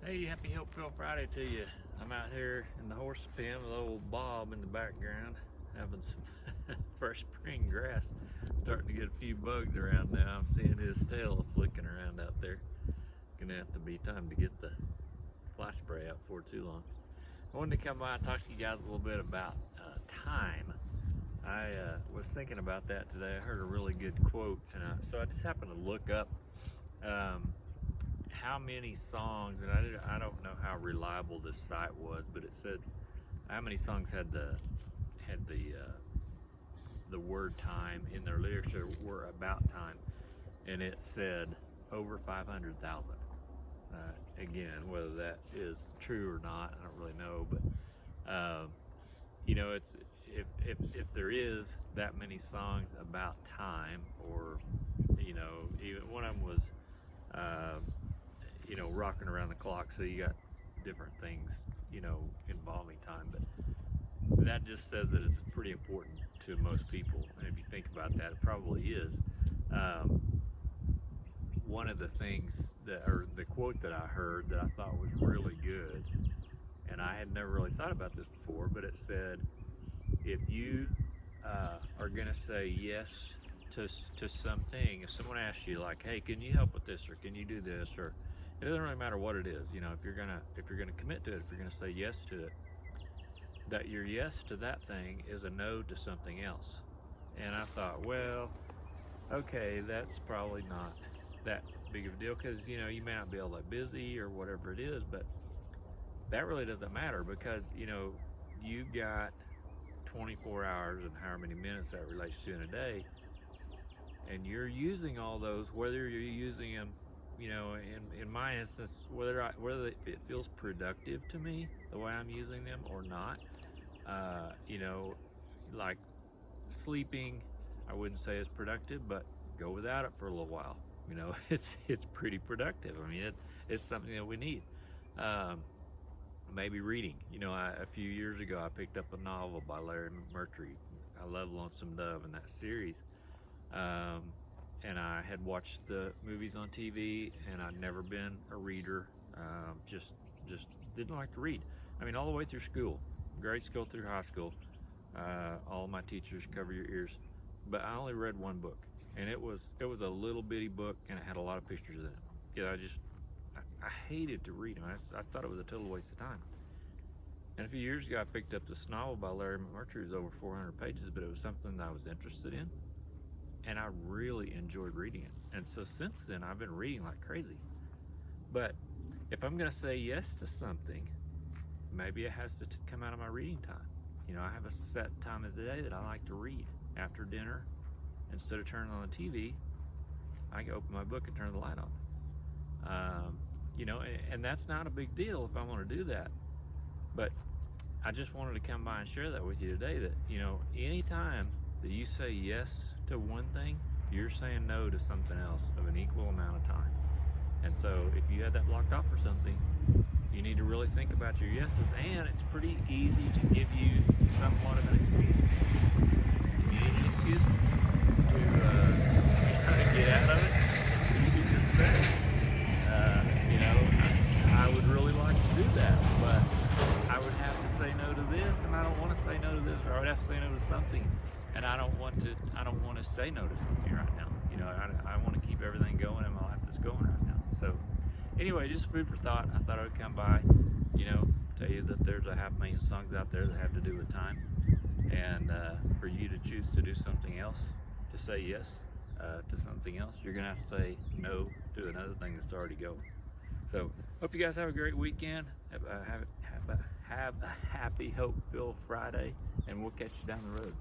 Hey, happy Hopeful Friday to you. I'm out here in the horse pen with old Bob in the background having some fresh spring grass. Starting to get a few bugs around now. I'm seeing his tail flicking around out there. Gonna have to be time to get the fly spray out before too long. I wanted to come by and talk to you guys a little bit about time. I was thinking about that today. I heard a really good quote, and so I just happened to look up how many songs, and I don't know how reliable this site was, but it said how many songs had the word time in their lyrics that were about time, and it said over 500,000. Again, whether that is true or not, I don't really know, but it's if there is that many songs about time, or even one of them was rocking around the clock, so you got different things involving time, but that just says that it's pretty important to most people. And if you think about that, it probably is. One of the things or the quote that I heard that I thought was really good, and I had never really thought about this before, but it said, if you are going to say yes to something, if someone asks you, like, hey, can you help with this, or can you do this, or it doesn't really matter what it is, if you're gonna commit to it, if you're gonna say yes to it, that your yes to that thing is a no to something else. And I thought, well, okay, that's probably not that big of a deal, because you may not be all that busy or whatever it is, but that really doesn't matter, because you've got 24 hours and however many minutes that relates to in a day, and you're using all those, whether you're using them, in my instance, whether it feels productive to me the way I'm using them or not. Like sleeping, I wouldn't say is productive, but go without it for a little while. It's pretty productive. I mean, it's something that we need. Maybe reading. A few years ago I picked up a novel by Larry McMurtry. I love Lonesome Dove in that series. And I had watched the movies on TV, and I'd never been a reader. Just didn't like to read. I mean, all the way through school, grade school through high school, all my teachers, cover your ears. But I only read one book, and it was a little bitty book, and it had a lot of pictures in it. I hated to read them. I thought it was a total waste of time. And a few years ago, I picked up this novel by Larry McMurtry. It was over 400 pages, but it was something that I was interested in, and I really enjoyed reading it. And so since then, I've been reading like crazy. But if I'm going to say yes to something, maybe it has to come out of my reading time. I have a set time of the day that I like to read. After dinner, instead of turning on the TV, I can open my book and turn the light on. And that's not a big deal if I want to do that. But I just wanted to come by and share that with you today, that anytime that you say yes to one thing, you're saying no to something else of an equal amount of time. And so if you had that blocked off for something, you need to really think about your yeses, and it's pretty easy to give you somewhat of an excuse. If you need an excuse to kind of get out of it, you can just say, I would really like to do that, but I would have to say no to this, and I don't want to say no to this, or I would have to say no to something, and I don't want to say no to something right now. I want to keep everything going in my life that's going right now. So anyway, just food for thought. I thought I would come by, tell you that there's a 500,000 songs out there that have to do with time, and for you to choose to do something else, to say yes to something else, you're gonna have to say no to another thing that's already going. So hope you guys have a great weekend. Have a happy, hope-filled Friday, and we'll catch you down the road.